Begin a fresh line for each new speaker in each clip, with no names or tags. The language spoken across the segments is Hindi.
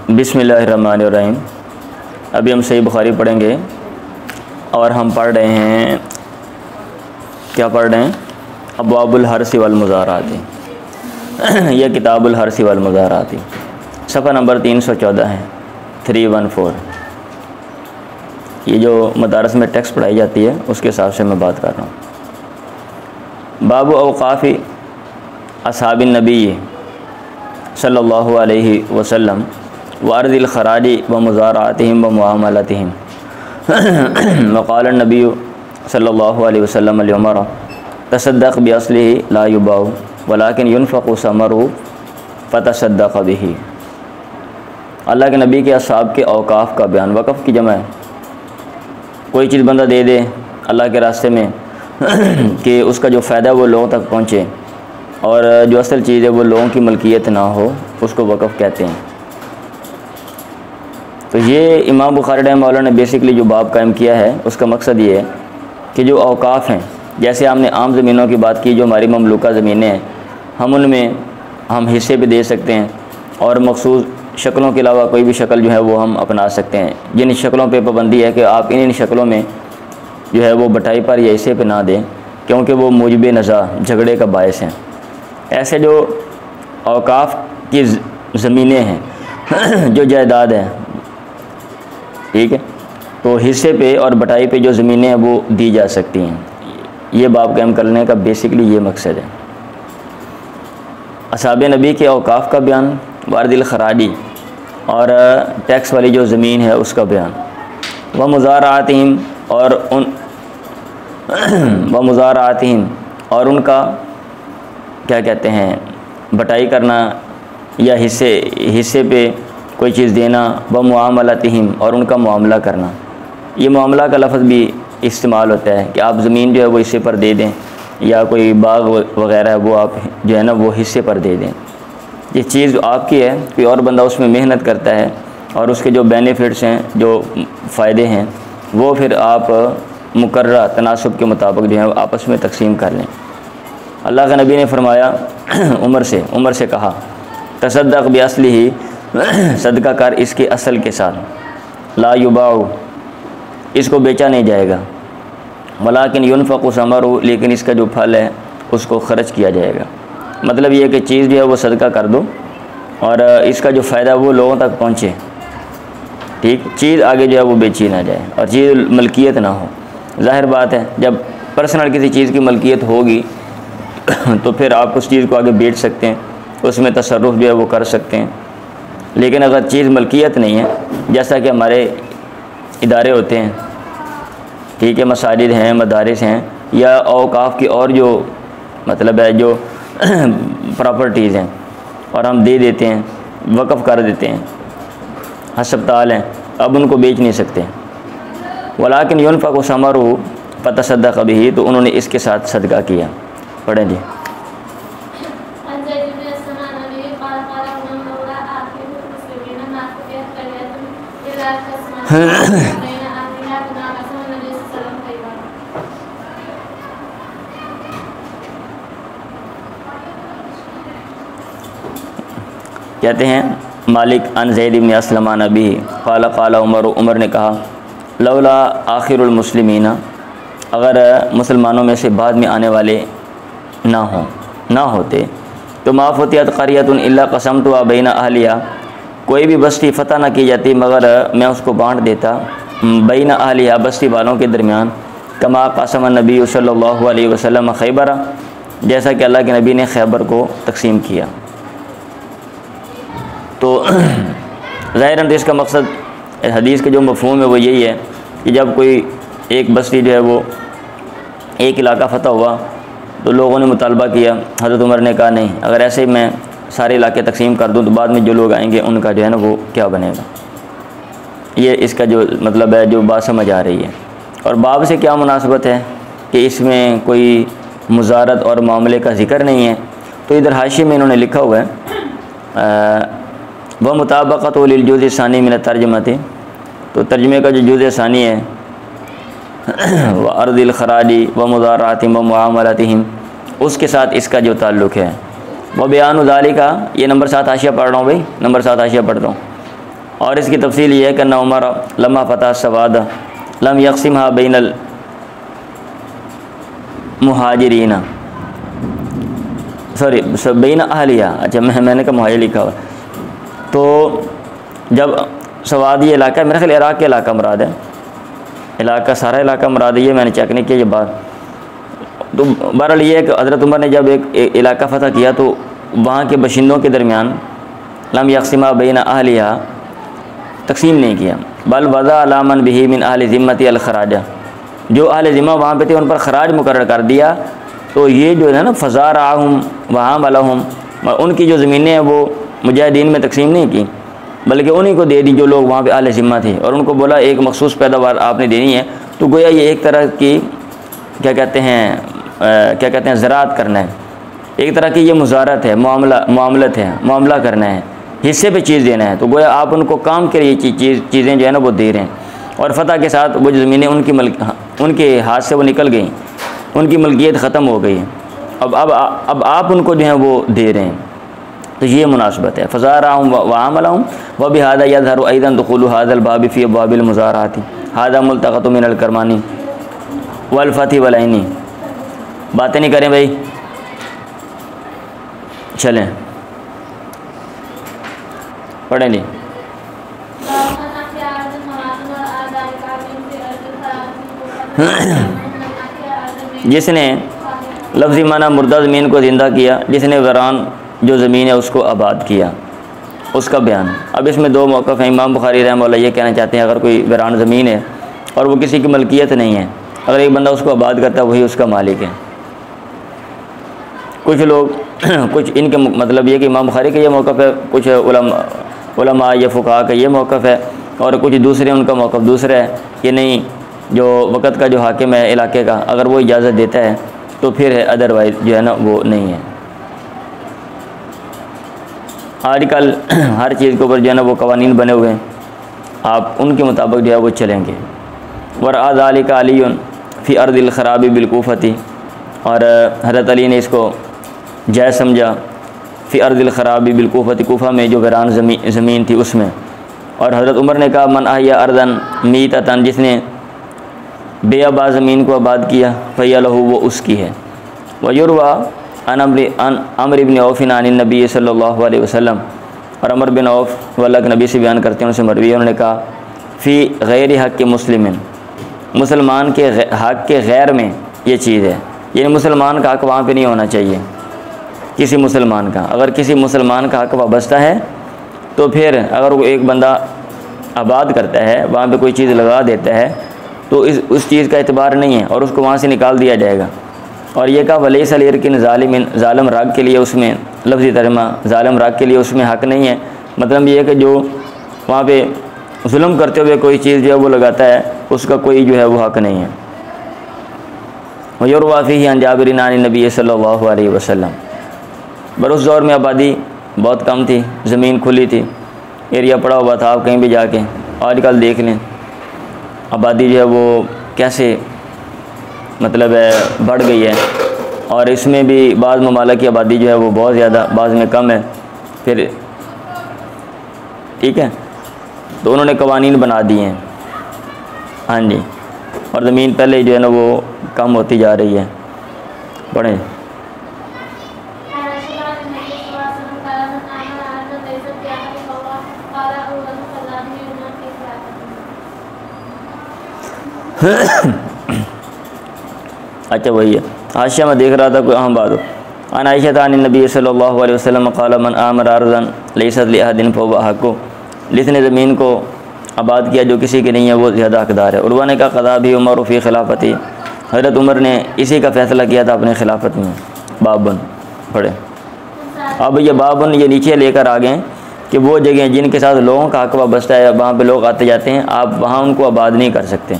बिस्मिल्लाहिर्रहमानिर्रहीम। अभी हम सही बुखारी पढ़ेंगे और हम पढ़ रहे हैं, क्या पढ़ रहे हैं? अब्वाबुल हर्स वल मुज़ारात। यह किताबुल हर्स वल मुज़ारात, सफ़ा नंबर 314 है, 314। ये जो मदारस में टेक्स्ट पढ़ाई जाती है उसके हिसाब से मैं बात कर रहा हूँ। बाबु औक़ाफ़ी अस्हाबिन नबी सल्लल्लाहु अलैहि वसल्लम व अर्ज़िल ख़राजी व मुज़ारातिहिम व मुआमलतिहिम। वक़ाल नबी सल्लल्लाहु अलैहि वसल्लम लिउमर तसद्दक़ बिअस्लिही ला युबाउ वलाकिन युनफ़क़ु समरुहु फ़तसद्दक़ बिही। अल्लाह के नबी के अस्हाब के औक़ाफ़ का बयान। वक़फ़ की जमा है, कोई चीज़ बंदा दे दे अल्लाह के रास्ते में कि उसका जो फ़ायदा वो लोगों तक पहुँचे और जो असल चीज़ है वो लोगों की मलकियत ना हो, उसको वक़फ़ कहते हैं। तो ये इमाम बुखारी रहमतुल्लाह ने बेसिकली जो बाब कायम किया है उसका मकसद ये है कि जो औक़ाफ़ हैं, जैसे हमने आम ज़मीनों की बात की, जो हमारी ममलूका ज़मीनें हैं, हम उनमें हम हिस्से भी दे सकते हैं और मखसूस शक्लों के अलावा कोई भी शक्ल जो है वो हम अपना सकते हैं। जिन शक्लों पे पाबंदी है कि आप इन शक्लों में जो है वो बटाई पर या हिस्से पे ना दें, क्योंकि वो मुजब नज़ा झगड़े का बायस हैं। ऐसे जो औक़ाफ़ की ज़मीनें हैं, जो जायदाद है, ठीक है, तो हिस्से पे और बटाई पे जो ज़मीनें हैं वो दी जा सकती हैं। ये बाब कायम करने का बेसिकली ये मकसद है। अस्हाबे नबी के औक़ाफ़ का बयान, वारदिल ख़राजी और टैक्स वाली जो ज़मीन है उसका बयान, व मुज़ारातिहिम और उनका क्या कहते हैं, बटाई करना या हिस्से पे कोई चीज़ देना, व मुआमलतिहिम और उनका मामला करना। ये मामला का लफ्ज़ भी इस्तेमाल होता है कि आप ज़मीन जो है वो हिस्से पर दे दें या कोई बाग वग़ैरह है वो आप जो है ना वो हिस्से पर दे दें। ये चीज़ आपकी है, कोई और बंदा उसमें मेहनत करता है और उसके जो बेनिफिट्स हैं, जो फ़ायदे हैं, वो फिर आप मुकर्रर तनासुब के मुताबिक जो है आपस में तकसीम कर लें। अल्लाह के नबी ने फरमाया उमर से कहा, तसद्दक़ बिअस्लिही, सदका कर इसके असल के साथ, ला युबाउ, इसको बेचा नहीं जाएगा, वलाकिन युनफ़क़ु समरुहु, लेकिन इसका जो फल है उसको ख़र्च किया जाएगा। मतलब ये कि चीज़ जो है वो सदका कर दो और इसका जो फ़ायदा वो लोगों तक पहुँचे, ठीक, चीज़ आगे जो है वो बेची ना जाए और चीज़ मलकियत ना हो। ज़ाहिर बात है, जब पर्सनल किसी चीज़ की मलकियत होगी तो फिर आप उस चीज़ को आगे बेच सकते हैं, उसमें तसर्रुफ़ जो है वो कर सकते हैं। लेकिन अगर चीज़ मलकियत नहीं है, जैसा कि हमारे इदारे होते हैं, ठीक है, मसाजिद हैं, मदारिस हैं, या औक़ाफ़ की और जो मतलब है जो प्रॉपर्टीज़ हैं, और हम दे देते हैं, वक़फ़ कर देते हैं, हस्पताल हैं, अब उनको बेच नहीं सकते। वलाकिन युनफ़क़ु समरुहु फ़तसद्दक़ बिही, तो उन्होंने इसके साथ सदका किया। पढ़ें जी। कहते हैं मालिक अन ज़ैद इब्न अस्लम अन अबी क़ाल क़ाल उमर ने कहा, लौला आखिरुल मुस्लिमीना, अगर मुसलमानों में से बाद में आने वाले ना होते तो मा फ़ुतिहत क़रियतुन इल्ला क़समतु बैना अहलिहा, कोई भी बस्ती फ़तह ना की जाती मगर मैं उसको बांट देता बैना अहलिहा, बस्ती वालों के दरमियान, कमा क़सम नबी सल्लल्लाहु अलैहि वसल्लम खैबर, जैसा कि अल्लाह के नबी ने खैबर को तकसीम किया। तो ज़ाहिरन तो इसका मकसद, हदीस के जो मफ़हूम है वो यही है कि जब कोई एक बस्ती जो है वो एक इलाका फ़तह हुआ तो लोगों ने मुतालबा किया, हज़रत उमर ने कहा नहीं, अगर ऐसे मैं सारे इलाके तकसीम कर दूँ तो बाद में जो लोग आएंगे उनका जो है ना वो क्या बनेगा। ये इसका जो मतलब है, जो बात समझ आ रही है। और बाब से क्या मुनासबत है कि इसमें कोई मुज़ारत और मामले का ज़िक्र नहीं है। तो इधर हाशिए में इन्होंने लिखा हुआ है व मुताबक़त लिल जुज़ सानी मिन तर्जमती, तो तर्जमे का जो जुज़ सानी है व अर्दिल ख़राजी व मुज़ारातिहिम व मुआमलतिहिम, उसके साथ इसका जो ताल्लुक़ है। व बयानु ज़ालिका, ये नंबर 7 हाशिया पढ़ रहा हूँ भाई, नंबर 7 हाशिया पढ़ता हूँ। और इसकी तफसील ये है कि उमर लम्मा फ़तह सवाद लम यक़सिमहा बैनल मुहाजिरीना, सॉरी बैन अहलिया, अच्छा मैंने कहा मुहाजिर लिखा हुआ। तो जब सवाद ये इलाका, मेरा ख्याल इराक़ के इलाका मुराद है, इलाका सारा इलाका मुराद है, ये मैंने चेक नहीं किया ये बात। तो बहरहाल ये है कि हज़रत उमर ने जब एक इलाका फ़तह किया तो वहाँ के बशिंदों के दरमियान लम यक़सिमा बैन अहलिया तकसीम नहीं किया, बल वज़ा अला मन बिही मिन अहल ज़िम्मती अल खराजा, जो अहल ज़िम्मा वहाँ पे थे उन पर खराज मुकर्रर कर दिया। तो ये जो है ना फ़ज़ारअहुम वहाँ मलहुम, उनकी जो ज़मीनें हैं वो मुजाहिदीन में तकसीम नहीं की, बल्कि उन्हीं को दे दी जो लोग वहाँ पे अहल ज़िम्मा थे, और उनको बोला एक मखसूस पैदावार आपने देनी है। तो गोया ये एक तरह की क्या कहते हैं ज़राअत करना है, एक तरह की ये मुज़ारत है, मामलत है, मामला करना है, हिस्से पे चीज़ देना है। तो गोया आप उनको काम के लिए चीज़ें जो है ना वो दे रहे हैं, और फ़तह के साथ वो ज़मीनें उनके हाथ से वो निकल गई, उनकी मलकियत ख़त्म हो गई। अब आप उनको जो है वो दे रहे हैं, तो ये मुनासबत है। फ़ज़ारअहुम व आमलहुम व बिहादा यज़हरु अयदन दुख़ूलु हाज़ल बाबि फ़ी अब्वाबिल मुज़ाराती हाज़ा मुल्तक़तु मिनल करमानी वल फ़ती वल ऐनी। बातें नहीं करें भाई, चलें पढ़ें नहीं। जिसने लफ्ज़ी माना मुर्दा ज़मीन को ज़िंदा किया, जिसने वीरान जो ज़मीन है उसको आबाद किया, उसका बयान। अब इसमें दो मौक़िफ़ हैं। इमाम बुखारी रहमतुल्लाह ये कहना चाहते हैं अगर कोई वीरान ज़मीन है और वो किसी की मलकियत नहीं है, अगर एक बंदा उसको आबाद करता है वही उसका मालिक है। कुछ लोग कुछ इनके मतलब ये कि इमाम बुखारी का ये मौक़िफ़ है, कुछ उलमा या फ़ुक़हा का ये मौक़िफ़ है, और कुछ दूसरे उनका मौक़िफ़ दूसरा है कि नहीं, जो वक़्त का जो हाकिम है इलाके का, अगर वो इजाज़त देता है तो फिर है, अदरवाइज़ जो है ना वो नहीं है। आजकल हर चीज़ के ऊपर जो है ना वो कवानीन बने हुए हैं, आप उनके मुताबिक जो है वो चलेंगे। वरअ ज़ालिका अलीयुन फ़ी अर्दिल ख़राबी बिल कूफ़ती, और हज़रत अली ने इसको जायज़ समझा फ़ी अर्दिल ख़राबी बिल कूफ़ती, कूफ़ा में जो वीरान ज़मीन थी उसमें। और हज़रत उमर ने कहा मन अहया अर्दन मीततन, जिसने बेआबा ज़मीन को आबाद किया, फ़हिया लहू, वो उसकी है। वयुरवा अन अमर इब्न औफ़ अन नबी सल्लल्लाहु अलैहि वसल्लम, और अमर बिन औफ़ वल्लक नबी से बयान करते हैं, उनसे मरवी है, उन्होंने कहा फ़ी गैर हक़ के मुस्लिमिन, मुसलमान के हक़ के गैर में ये चीज़ है, यानी मुसलमान का हक़ वहाँ पे नहीं होना चाहिए किसी मुसलमान का। अगर किसी मुसलमान का हक़ वाबस्ता है तो फिर अगर वो एक बंदा आबाद करता है, वहाँ पे कोई चीज़ लगा देता है, तो उस चीज़ का एतबार नहीं है और उसको वहाँ से निकाल दिया जाएगा। और ये कहा वलैसा लिरकिन ज़ालिमिन, ज़ालिम राग के लिए उसमें, लफ्ज़ी तर्जुमा ज़ालिम राग के लिए उसमें हक़ नहीं है। मतलब ये है कि जो वहाँ पे जुल्म करते हुए कोई चीज़ जो है वो लगाता है, उसका कोई जो है वो हक़ नहीं है। वयुरवा फ़ीही अन जाबिर अन नबी सल्लल्लाहु अलैहि वसल्लम, पर उस दौर में आबादी बहुत कम थी, ज़मीन खुली थी, एरिया पड़ा हुआ था, आप कहीं भी जाके आजकल देख लें आबादी जो है वो कैसे मतलब है बढ़ गई है। और इसमें भी बाज़ ममालिक की आबादी जो है वो बहुत ज़्यादा, बाज़ में कम है। फिर ठीक है, तो उन्होंने कवानीन बना दिए हैं, हाँ जी, और ज़मीन पहले जो है ना वो कम होती जा रही है। पढ़ें। अच्छा वही है, आशिया में देख रहा था कोई अहम बात हो। अन आयशा तान नबी सल्लल्लाहु अलैहि वसल्लम क़ाल मन आमर अर्ज़न लैसत लिअहदिन फहुव अहक़्क़ु, जिसने ज़मीन को आबाद किया जो किसी की नहीं है वो ज़्यादा हक़दार है। उर्वा ने कहा क़ज़ा भी उमर फ़ी खिलाफ़ती, हज़रत उमर ने इसी का फ़ैसला किया था अपने खिलाफत में। बाबन पढ़े। अब ये बाबन ये नीचे लेकर आ गए कि वो जगह जिनके साथ लोगों का हक़ वाबस्ता है, वहाँ पे लोग आते जाते हैं, आप वहाँ उनको आबाद नहीं कर सकते।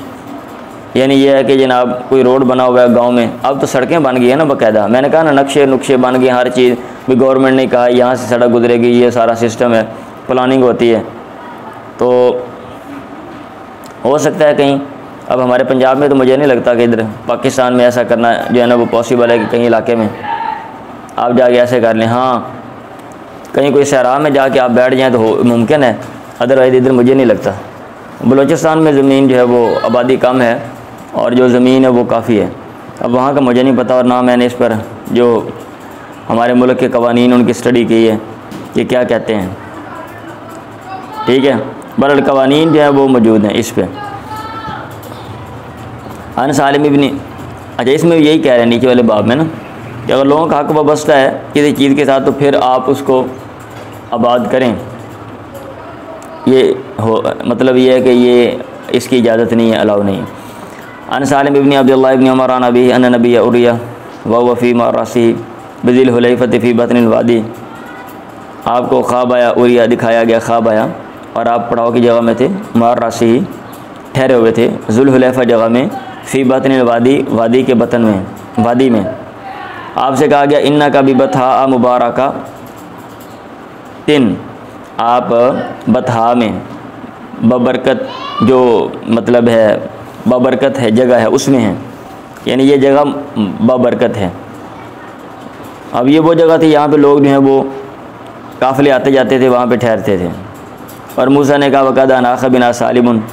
यानी ये है कि जनाब कोई रोड बना हुआ है गांव में, अब तो सड़कें बन गई है ना बाकायदा, मैंने कहा ना नक्शे नुक्शे बन गए, हर चीज़ भी गवर्नमेंट ने कहा यहाँ से सड़क गुजरेगी, ये सारा सिस्टम है, प्लानिंग होती है। तो हो सकता है कहीं, अब हमारे पंजाब में तो मुझे नहीं लगता कि इधर पाकिस्तान में ऐसा करना जो है ना वो पॉसिबल है कि कहीं इलाके में आप जाके ऐसे कर लें। हाँ, कहीं कोई सहरा में जाके आप बैठ जाएँ तो मुमकिन है, अदरवाइज़ इधर मुझे नहीं लगता। बलूचिस्तान में ज़मीन जो है वो आबादी कम है और जो ज़मीन है वो काफ़ी है। अब वहाँ का मुझे नहीं पता और ना मैंने इस पर जो हमारे मुल्क के कवानीन उनकी स्टडी की है कि क्या कहते हैं, ठीक है। बहरहाल कवानीन जो है वो मौजूद हैं इस पर। अन सालिम इब्न, अच्छा इसमें यही कह रहे हैं नीचे वाले बाब में ना कि अगर लोगों का हक़ वाबस्ता है किसी चीज़ के साथ तो फिर आप उसको आबाद करें। ये हो मतलब ये है कि ये इसकी इजाज़त नहीं है, अलाउ नहीं है। अन सालिम इब्न अब्दुल्लाह इब्न उमर अन अबी अन नबी उरिया व वफ़ी मारासी बिज़िल हुलैफ़त फ़ी बतनिल वादी, आपको ख्वाब आया, उरिया दिखाया गया ख्वाब आया और आप पड़ाव की जगह में थे, मारासी ठहरे हुए थे, जुल हुलैफ़ा जगह में, फ़ी बतनिल वादी वादी के बतन में, वादी में। आपसे कहा गया इन्ना का भी बथा मुबारका तिन, आप बतहा में बबरकत जो मतलब है बबरकत है जगह है उसमें है, यानी ये जगह बबरकत है। अब ये वो जगह थी यहाँ पे लोग जो हैं वो काफ़िले आते जाते थे, वहाँ पे ठहरते थे। और मूसा ने कहा वक़द अनाख़ बिना सालिमुन,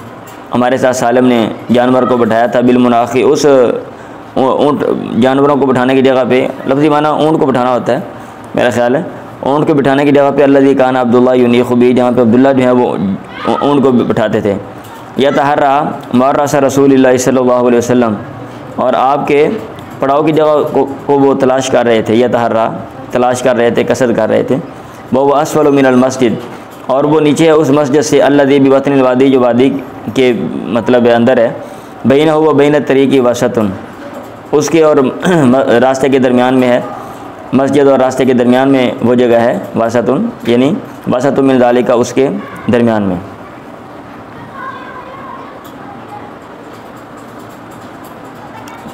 हमारे साथ सालिम ने जानवर को बैठाया था, बिलमुनाख़ी उस ऊँट जानवरों को बैठाने की जगह पे, लफ्ज़ी माना ऊँट को बैठाना होता है मेरा ख़्याल है, ऊँट को बिठाने की जगह पे अल्लज़ी कान अब्दुल्लाह युनीख़ु बी, जहाँ पे अब्दुल्ला जो है वो ऊँट को बिठाते थे। यह तहर्रा मारसा रसूलुल्लाह सल्लल्लाहु अलैहि वसल्लम, और आपके पड़ाव की जगह को वो तलाश कर रहे थे, यह तहर्रा तलाश कर रहे थे, कसद कर रहे थे। वो अस्फल मिनल मस्जिद, और वो नीचे है उस मस्जिद से, अल्लज़ी बिबतनिल वादी, जो वादी के मतलब अंदर है, बैनहु व बैन तरीक़ी वसतुन, उसके और रास्ते के दरमियान में है, मस्जिद और रास्ते के दरमियान में वो जगह है, वासतुन यानी वासतुन मिन ज़ालिका, उसके दरमियान में।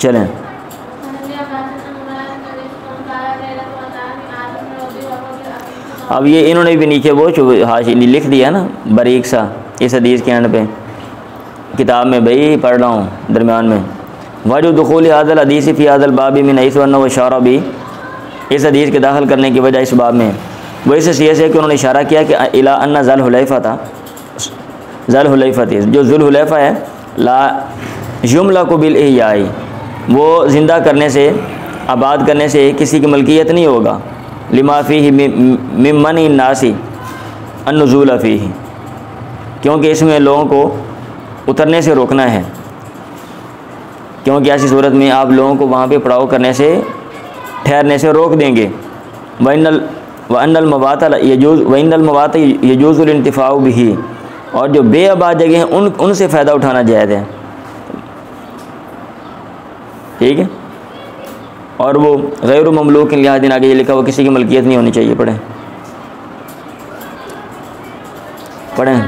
चलें, अब ये इन्होंने भी नीचे वो हाशिया लिख दिया ना बारीक सा इस हदीस के एंड पे, किताब में भाई पढ़ रहा हूँ दरमियान में, वजह दुखूल हादल हदीस फ़ी हादल बाबी मिन ऐस व इशारा भी, इस हदीस के दाखिल करने की वजह इस बाब में वो इस हैसियत से कि उन्होंने इशारा किया कि इला अन्ना ज़ल हुलैफ़ा था, ज़ल हुलैफ़ा थी, जो ज़ुल हुलैफ़ा है, ला युमला को बिल इहयाई, वो ज़िंदा करने से, आबाद करने से किसी की मलकियत नहीं होगा, लिमा फ़ीही मिम्मन नासी अन्नुज़ूल फ़ीही, क्योंकि इसमें लोगों को उतरने से रोकना है, क्योंकि ऐसी सूरत में आप लोगों को वहाँ पे पड़ाव करने से, ठहरने से रोक देंगे। वन्नल मवात यजूज़ुल इंतिफ़ाउ बिही, और जो बेआबाद जगह हैं उनसे फ़ायदा उठाना जायज़ है, ठीक है। और वो गैर ममलूक के लिहाज दिन आगे ये लिखा, वो किसी की मलकियत नहीं होनी चाहिए। पढ़ें पढ़ें।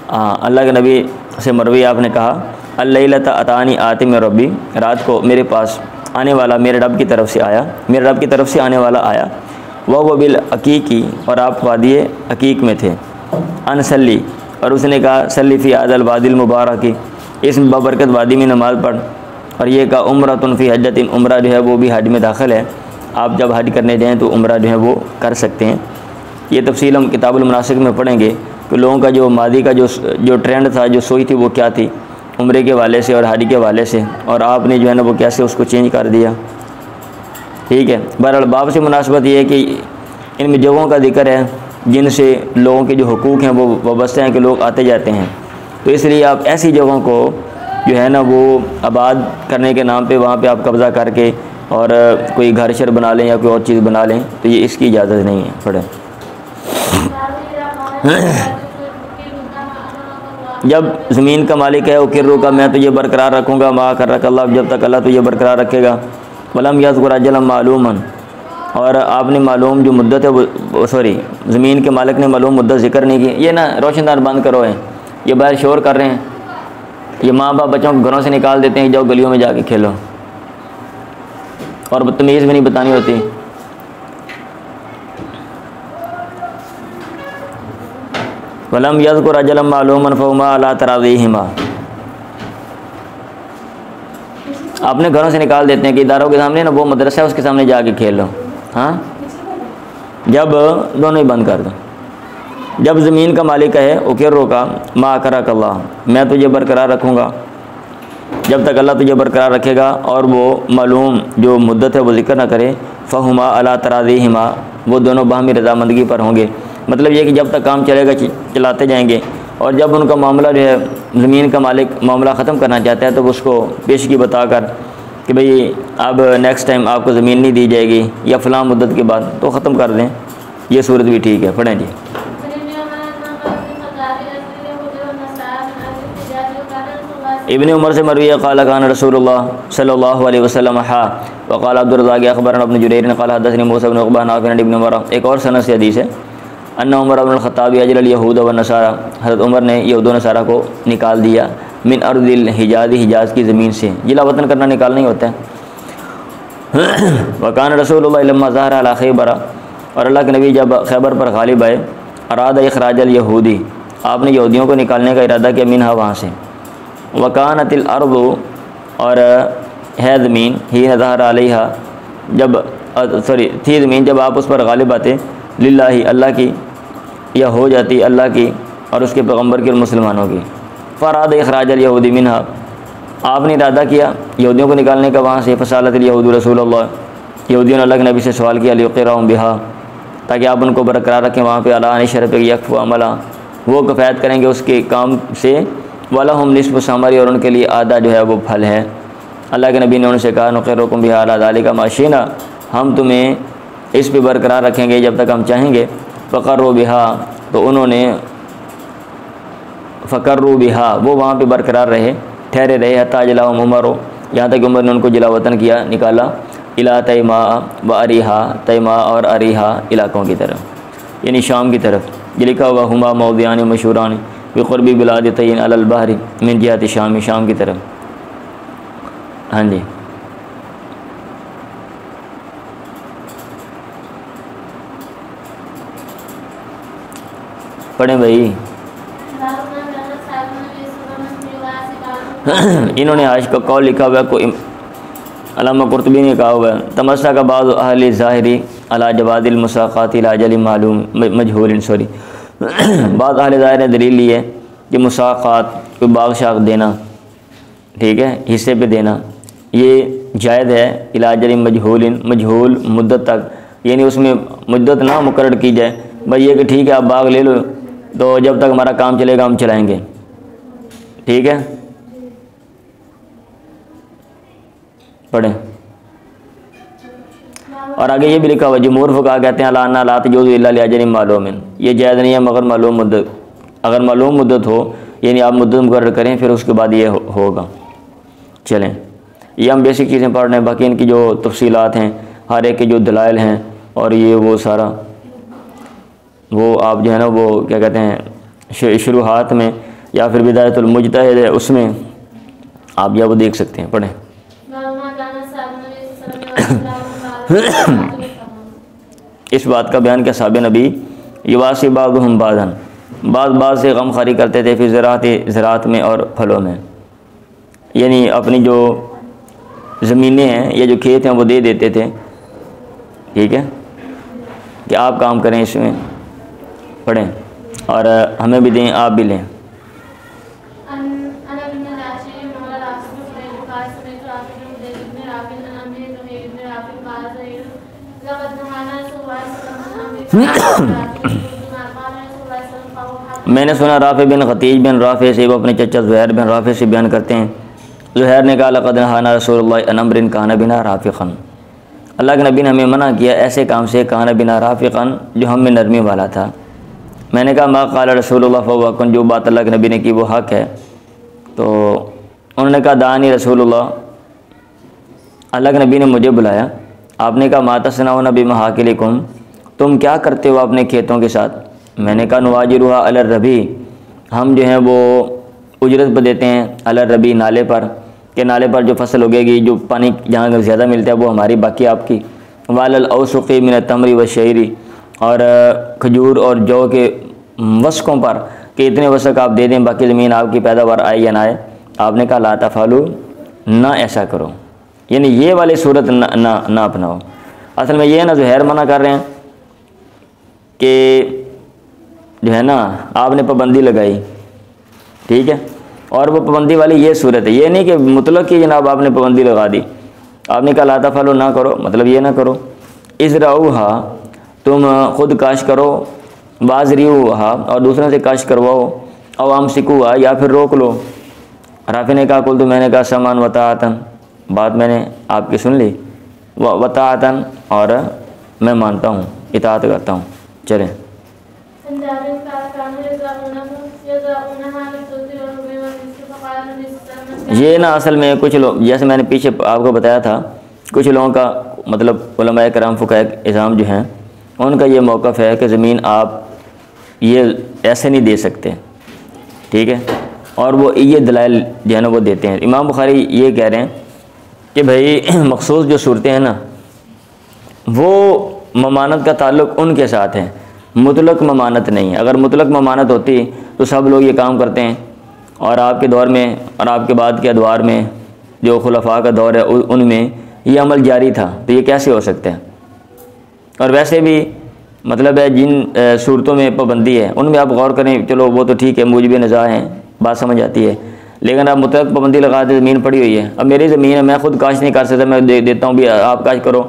हाँ, अल्लाह के नबी से मरवी आपने कहा, अल्लैलता अतानी आतिम रब्बी, रात को मेरे पास आने वाला मेरे रब की तरफ से आया, मेरे रब की तरफ से आने वाला आया, वह बिल अकीकी, और आप वादी अकीक में थे, अनसली, और उसने कहा सल्ली फ़ी आदल वादिल मुबारकी, इस बबरकत वादी में नमाज़ पढ़, और ये कहा उम्रतुन फ़ी हज्जतिन, उम्रा जो है वो भी हज में दाखिल है, आप जब हज करने जाएँ तो उम्रा जो है वो कर सकते हैं। ये तफसील हम किताबुल मनासिक में पढ़ेंगे कि लोगों का जो मादी का जो ट्रेंड था, जो सोच थी वो क्या थी उम्रे के वाले से और हज के वाले से, और आपने जो है ना वो कैसे उसको चेंज कर दिया, ठीक है। बहरहाल बाब से मुनासबत ये है कि इनमें जगहों का जिक्र है जिनसे लोगों के जो हुकूक हैं वो वाबस्ते हैं कि लोग आते जाते हैं, तो इसलिए आप ऐसी जगहों को जो है ना वो आबाद करने के नाम पे वहाँ पे आप कब्ज़ा करके और कोई घर शर बना लें या कोई और चीज़ बना लें, तो ये इसकी इजाज़त नहीं है। पढ़ें। जब ज़मीन का मालिक है उकिर्रु का, मैं तुझे बरकरार रखूँगा, मा कर रख अल्लाह, जब तक अल्लाह तुझे बरकरार रखेगा, वलम यज़कुर अजलन मालूमन, और आपने मालूम जो मुद्दत है वो सॉरी ज़मीन के मालिक ने मालूम मुद्दत ज़िक्र नहीं की। ये ना रोशनदान बंद करो है, ये बाहर शोर कर रहे हैं, ये माँ बाप बच्चों को घरों से निकाल देते हैं, जाओ गलियों में जाके खेलो, और बदतमीज़ भी नहीं बतानी होती। वलम यज़कुर अजलन मालूमन फहुमा अला तराज़ीहिमा, अपने घरों से निकाल देते हैं कि इदारों के सामने ना वो मदरसा है उसके सामने जाके खेल लो। हाँ, जब दोनों ही बंद कर दो। जब ज़मीन का मालिक कहे उकेर रोका मा करक अल्लाह, मैं तुझे बरकरार रखूँगा जब तक अल्लाह तुझे बरकरार रखेगा, और वो मालूम जो मुद्दत है वो जिक्र ना करे, फ़हुमा अला तराज़ीहिमा, वो दोनों बाहमी रज़ामंदगी पर होंगे। मतलब ये कि जब तक काम चलेगा चलाते जाएंगे, और जब उनका मामला जो है ज़मीन का मालिक मामला ख़त्म करना चाहता है तो उसको पेशगी बताकर कि भाई अब नेक्स्ट टाइम आपको ज़मीन नहीं दी जाएगी या फ़लाँ मुद्दत के बाद, तो ख़त्म कर दें। ये सूरत भी ठीक है। पढ़ें जी। इब्न उमर से मरवी क़ाल कान रसूलुल्लाह सल्लल्लाहु अलैहि वसल्लम हा वक़ाल अब्दुर्रज़्ज़ाक़ अख़बरना इब्न जुरैर क़ाल हदथनी मूसा इब्न उक़बा नाफ़िअ अन इब्न उमर। एक और सनद से हदीस है, अन्ना उमर इब्न ख़त्ताब अजलल यहूद व नसारा, हज़रत उमर ने यहूद व नसारा को निकाल दिया मिन अर्दिल हिजाज़, हिजाज़ की ज़मीन से। जिला वतन करना निकालना ही होता है। वकान रसूलुल्लाह लम्मा ज़हरा अला खैबर, और अल्लाह के नबी जब खैबर पर गालिब आए, अरादा इखराजल यहूदी, आपने यहूदियों को निकालने का इरादा किया मिनहा, वहाँ से। वकानतिल अर्दु, और है ज़मीन, ही ज़हर अलैहा, जब थी ज़मीन जब आप उस पर गालिब आते, लिल्लाही, अल्लाह की, या हो जाती अल्लाह की और उसके पैगम्बर की और मुसलमानों की। फ़राद इखराजल यहूदी मिनहा, आपने इरादा किया यहूदियों को निकालने का वहाँ से। फ़सालत यहूद रसूलुल्लाह, यहूदियों ने अल्लाह के नबी से सवाल किया लियुक़िरहुम बिहा, ताकि आप उनको बरकरार रखें वहाँ पे, अला अन शरफ़ यकफ़ु अमला, वो किफ़ायत करेंगे उसके काम से, वलहुम निस्फ़ु समरी, और उनके लिए आधा जो है वो फल है। अल्लाह के नबी ने उनसे कहा नुक़िरुकुम बिहा अला ज़ालिका मा शिना, हम तुम्हें इस पे बरकरार रखेंगे जब तक हम चाहेंगे। फ़क़र्रू बिहा, तो उन्होंने फ़क़र्रू बिहा, वो वहाँ पे बरकरार रहे, ठहरे रहे, हत्ता जलाहुम उमर, यहाँ तक उमर ने उनको जिला वतन किया, निकाला, इला तैमा व अरीहा, तैमा और अरीहा इलाक़ों की तरफ, यानी शाम की तरफ। ये लिखा हुआ हुमा मौदियान मशहूरान बिक़ुर्बी बिलाद तय्यन अलल बहरी मिन जिहत शाम, शाम की तरफ। हाँ जी, पढ़ें भाई। इन्होंने आज का कौल लिखा हुआ है, कोई अल्लामा कुर्तुबी ने कहा हुआ है, तमस्सा का बाद अहले ज़ाहिरी अला जवादिल मुसाक़ात इला अजल मालूम मजहूल, सॉरी बाद अहले ज़ाहिर ने दलील ली है कि मुसाक़ात, कोई बाग शाग देना, ठीक है, हिस्से पे देना, ये जायज़ है, इला अजल मजहूल, मजहूल मुद्दत तक, यानी उसमें मुद्दत ना मुकर्रर की जाए, बस ये कि ठीक है आप बाग ले लो, तो जब तक हमारा काम चलेगा हम चलाएँगे, ठीक है। पढ़ें। और आगे ये भी लिखा हुआ, जमहूर फुक़हा कहते हैं अला ला तजूज़ु इल्ला लिअजलिन मालूम, ये जायज़ नहीं है मगर मालूम मुद्दत, अगर मालूम मुद्दत हो, यानी आप मुद्दत मुकर्रर करें फिर उसके बाद ये होगा। चलें, ये हम बेसिक चीज़ें पढ़ रहे हैं, बाकी इनकी जो तफसीलात हैं, हर एक के जो दलाइल हैं, और ये वो सारा वो आप जो है ना वो क्या कहते हैं शुरुआत में या फिर बिदायतुल मुज्तहिद है उसमें आप या वो देख सकते हैं। पढ़ें। इस बात का बयान क्या साहब नबी युवासी बाज़ुहुम बाज़न, बाज़ से गम खारी करते थे फिर ज़रात में और फलों में, यानी अपनी जो ज़मीनें हैं या जो खेत हैं वो दे देते थे, ठीक है, कि आप काम करें इसमें। पढ़ें, और हमें भी दें आप भी लें। मैंने सुना राफ़े बिन खतीज बिन राफ़े से, वो अपने चचा ज़ुहैर बिन राफ़े से बयान करते हैं, ज़ुहैर ने कहा लक़द नहाना रसूलुल्लाह अन अम्रिन काना बिना राफ़िक़न, अल्लाह के नबी ने हमें मना किया ऐसे काम से, काना बिना राफ़िक़न, जो हम में नरमी वाला था। मैंने कहा मा क़ाल रसूलुल्लाह फ़हुवा, जो बात अल्लाह के नबी ने की वो हक़ है। तो उन्होंने कहा दानी रसूलुल्लाह, अल्लाह के नबी ने मुझे बुलाया, आपने कहा मा तस्नऊना बिमहाकिलिकुम, तुम क्या करते हो अपने खेतों के साथ। मैंने कहा नुवाजिरुहा अलर रबी, हम जो हैं वो उजरत पर देते हैं, अलर रबी नाले पर, के नाले पर जो फसल उगेगी, जो पानी जहाँ ज़्यादा मिलता है वो हमारी बाकी आपकी। वालल औसुक़ी मिन तमरी व शईरी, और खजूर और जौ के वस्कों पर कि इतने वस्क आप दे दें, बाकी ज़मीन आपकी पैदावार आए या ना आए। आपने कहा ला तफ़अलू, ना ऐसा करो, यानी ये वाली सूरत ना अपनाओ। असल में ये ना ज़ुहैर मना कर रहे हैं कि जो है ना आपने पाबंदी लगाई, ठीक है, और वो पाबंदी वाली ये सूरत है। ये नहीं कि मुतलक की जनाब आपने पाबंदी लगा दी, आपने कहा ला तफ़अलू ना करो, मतलब ये ना करो। इज़राऊहा तुम ख़ुद काश करो, वाज़रिऊहा और दूसरों से काश करवाओ, और अमसिकूहा या फिर रोक लो। राफ़ी ने कहा कुल तो मैंने कहा समान वताअतन, बात मैंने आपकी सुन ली, वताअतन और मैं मानता हूँ, इताअत करता हूँ। चलें, ये ना असल में कुछ लोग, जैसे मैंने पीछे आपको बताया था, कुछ लोगों का मतलब उलमाए कराम फुक़हाए इज़ाम जो हैं उनका ये मौक़िफ़ है कि ज़मीन आप ये ऐसे नहीं दे सकते, ठीक है, और वो ये दलाइल जो है ना वो देते हैं। इमाम बुखारी ये कह रहे हैं कि भाई मखसूस जो सूरतें हैं ना वो ममानत का ताल्लुक़ उनके साथ है, मुतलक ममानत नहीं है। अगर मुतलक ममानत होती तो सब लोग ये काम करते हैं, और आपके दौर में और आपके बाद के अदवार में जो खुलफा का दौर है उनमें ये अमल जारी था, तो ये कैसे हो सकता है। और वैसे भी मतलब है जिन सूरतों में पाबंदी है उनमें आप गौर करें, चलो वो तो ठीक है, मुझे भी नज़ा है, बात समझ आती है, लेकिन आप मुतलक पाबंदी लगा दे, ज़मीन पड़ी हुई है, अब मेरी ज़मीन है, मैं ख़ुद काश नहीं कर सकता, मैं देता हूँ भी आप काश करो,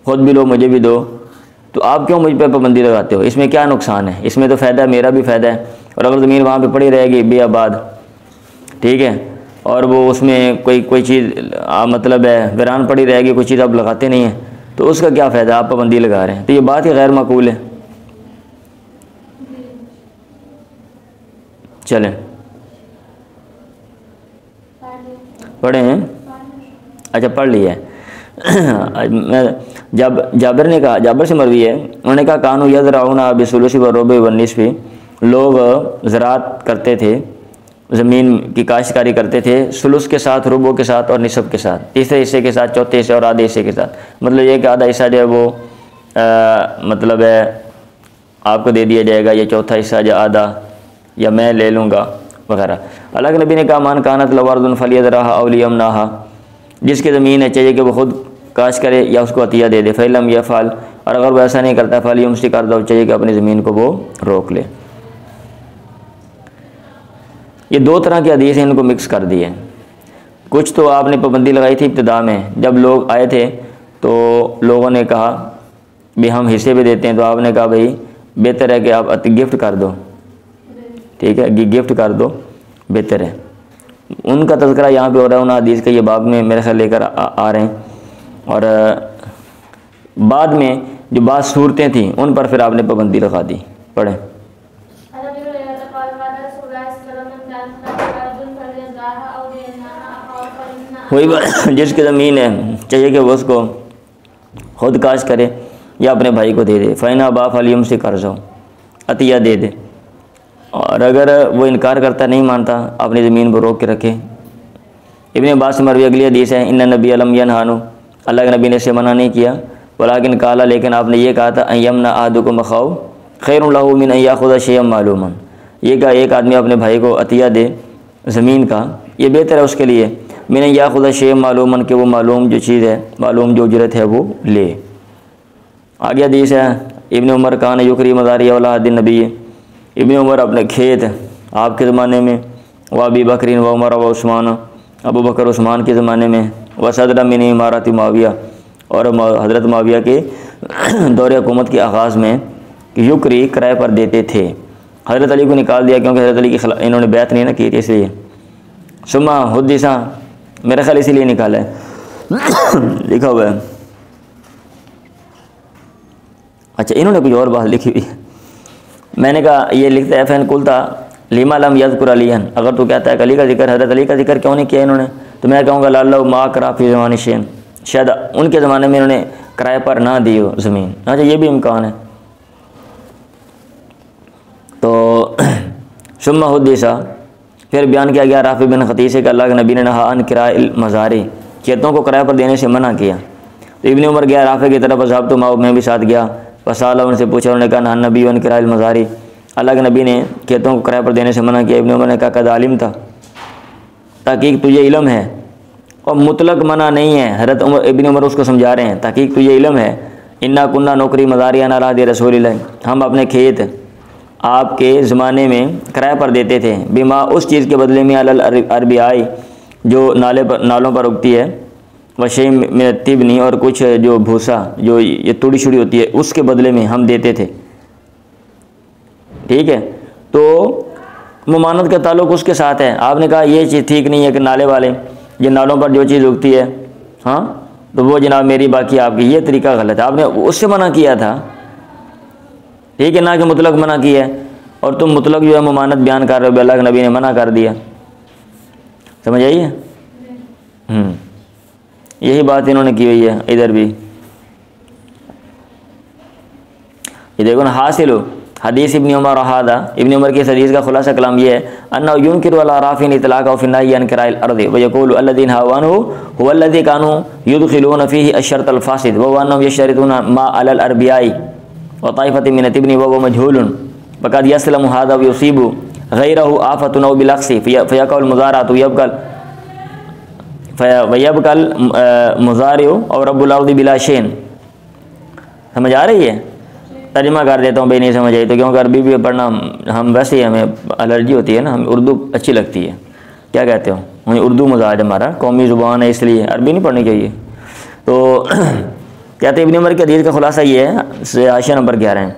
ख़ुद भी लो मुझे भी दो, तो आप क्यों मुझ पर पाबंदी लगाते हो, इसमें क्या नुकसान है, इसमें तो फ़ायदा है, मेरा भी फ़ायदा है। और अगर ज़मीन वहाँ पर पड़ी रहेगी बेआबाद, ठीक है, और वो उसमें कोई चीज़ मतलब है वीरान पड़ी रहेगी, कोई चीज़ आप लगाते नहीं हैं, तो उसका क्या फ़ायदा, आप पाबंदी लगा रहे हैं, तो ये बात ही गैर माकूल है। चलें पढ़े हैं, अच्छा पढ़ लिया है। जब जाबिर ने कहा, जाबिर से मरवी है, उन्होंने कहा कानू यज़रऊना बिसुलुसी व रुबइ व निस्फ़ी, लोग ज़राअत करते थे, ज़मीन की काश्तकारी करते थे सुलुस के साथ, रुबो के साथ और निसब के साथ, तीसरे हिस्से के साथ, चौथे हिस्से और आधे हिस्से के साथ। मतलब ये कि आधा हिस्सा जो है वो मतलब है आपको दे दिया जाएगा, या चौथा हिस्सा जो आधा या मैं ले लूँगा वगैरह। अलग नबी ने कहा मान कानत लवारदुन फलियदराहा औलियमनाहा, जिसकी ज़मीन है चाहिए कि वो ख़ुद काश करे या उसको अतिया दे दे, फ़ैलम या फ़ाल, और अगर वो ऐसा नहीं करता फ़ालियमसी कर दो, चाहिए कि अपनी ज़मीन को वो रोक ले। ये दो तरह की हदीस हैं, इनको मिक्स कर दिए। कुछ तो आपने पाबंदी लगाई थी इब्तिदा में, जब लोग आए थे तो लोगों ने कहा भी हम हिस्से भी देते हैं, तो आपने कहा भाई बेहतर है कि आप गिफ्ट कर दो, ठीक है, गिफ्ट कर दो, बेहतर है। उनका तज़किरा यहाँ पे हो रहा है, उन हदीस के ये बाब में मेरे ख्याल लेकर आ रहे हैं। और बाद में जो बात सूरतें थी उन पर फिर आपने पाबंदी लगा दी। पढ़ें। वही बात, जिसकी ज़मीन है चाहिए कि वो उसको खुद काश करे या अपने भाई को दे दे, फ़ैना बाफ अलियम से कर्ज़ हो, अतिया दे दे। और अगर वो इनकार करता, नहीं मानता, अपनी ज़मीन को रोक के रखे। इब्न अब्बास से मरवी अगली हदीस है, इन्ना नबी अलम यनहानु, अल्लाह के नबी ने से मना नहीं किया, वलाकिन काला, लेकिन आपने ये कहा था अयमना अहदुकुम अखाहु खैरुन लहु मिन अन याखुज़ शैअन मालूमन, ये कहा एक आदमी अपने भाई को अतिया दे ज़मीन का, ये बेहतर है उसके लिए, मिन अन याखुज़ शैअन मालूमन, के वो मालूम जो चीज़ है, मालूम जो उजरत है वो ले। आगे हदीस है, इब्न उमर कान युकरी मज़ारी औलादिन नबी, इब्न उमर अपने खेत आपके ज़माने में, व अबी बकरीन व उमर व उस्मान, अबू बकर उस्मान के ज़माने में, व सदर मिन इमारत माविया, और हज़रत माविया के दौरे हुकूमत के आगाज़ में युकरी किराए पर देते थे। हज़रत अली को निकाल दिया क्योंकि हज़रत अली की इन्होंने बैत नहीं ना की थी, इसलिए। सुमा हुद्दिसा, मेरा ख्याल इसीलिए निकाला है लिखा हुआ है। अच्छा, इन्होंने कुछ और बात लिखी हुई है, मैंने कहा ये लिखता है फ़ैन कुलता लीमा लम यज़कुर अलीहन, अगर तो कहता है अली का जिक्र, हज़रत अली का जिक्र क्यों नहीं किया इन्होंने, तो मैं कहूँगा लाल्लाहु मा करा फ़ी ज़मानी शैन, शायद उनके ज़माने में इन्होंने किराए पर ना दी हो ज़मीन। अच्छा, ये भी इम्कान है। तो सुम्मा हुद्दिसा, फिर बयान किया गया राफ़ी बिन खतीस से कि अल्लाह के नबी ने नहा अन किराए मज़ारी, खेतों को किराए पर देने से मना किया। तो इब्न उमर गया राफ़ी की तरफ, अज़हब तो माओ, मैं भी साथ गया, वसाला, उनसे पूछा, उन्होंने कहा ना नबी अन किराए मज़ारी, अल्लाह के नबी ने खेतों को किराए पर देने से मना किया। इब्न उमर ने कहा कद आलिम था, ताकि तुझे इल्म है और मुतलक मना नहीं है। हज़रत उमर इब्न उमर उसको समझा रहे हैं, ताकि तुझे इल्म है, इन्ना कुन्ना नौकरी मज़ारिया नाला दे रसूलिल्लाह, हम अपने खेत आपके ज़माने में किराए पर देते थे, बिमा उस चीज़ के बदले में अलल अरबियाई जो नालों पर उगती है, वशे में तिबनी और कुछ जो भूसा जो ये तुड़ी शुड़ी होती है उसके बदले में हम देते थे। ठीक है, तो मुमानत का ताल्लुक उसके साथ है। आपने कहा ये चीज़ ठीक नहीं है कि नाले वाले ये नालों पर जो चीज़ उगती है, हाँ, तो वो जनाब मेरी बाकी आपकी, ये तरीका गलत है। आपने उससे मना किया था, ठीक है ना, कि मुतलक मना किया है, और तुम मुतलक जो है मुमानत बयान कर रहे हो, अल्लाह के नबी ने मना कर दिया। समझ आइए? यही बात इन्होंने की हुई है इधर भी। ये देखो ना, हासिल हदीस इब्न उमर हादा, इब्न उमर की हदीस का खुलासा कलाम ये है, अन्ना युनकिरु अला राफिन इतलाक व फिन्नाही अन किराइल अर्द व यक़ूलु अल्लज़ीना हवानहु हुवा अल्लज़ी कानू युदखिलून फ़ीही अश-शर्त अल-फ़ासिद व अन्नहुम यशतरितून मा अलल अरबियाई व ताइफ़तिन मिन तिबनी व मजहूलुन फ़क़द यस्लमु हादा व युसीबु गैरहु आफ़तुन अव बिलक्सी फ़यक़अल मुज़ारअतु यबकल मुज़ारिउ और रब्बुल अर्ज़ि बिला शैइन। समझ आ रही है? तर्जुमा कर देता हूँ भाई, नहीं समझ आई तो, क्योंकि अरबी भी पढ़ना हम वैसे ही हमें एलर्जी होती है ना, हमें उर्दू अच्छी लगती है। क्या कहते हो? मुझे उर्दू मजाज हमारा कौमी ज़ुबान है, इसलिए अरबी नहीं पढ़नी चाहिए। तो कहते इब्न उमर की हदीस का खुलासा ये है, आशिया नंबर 11 है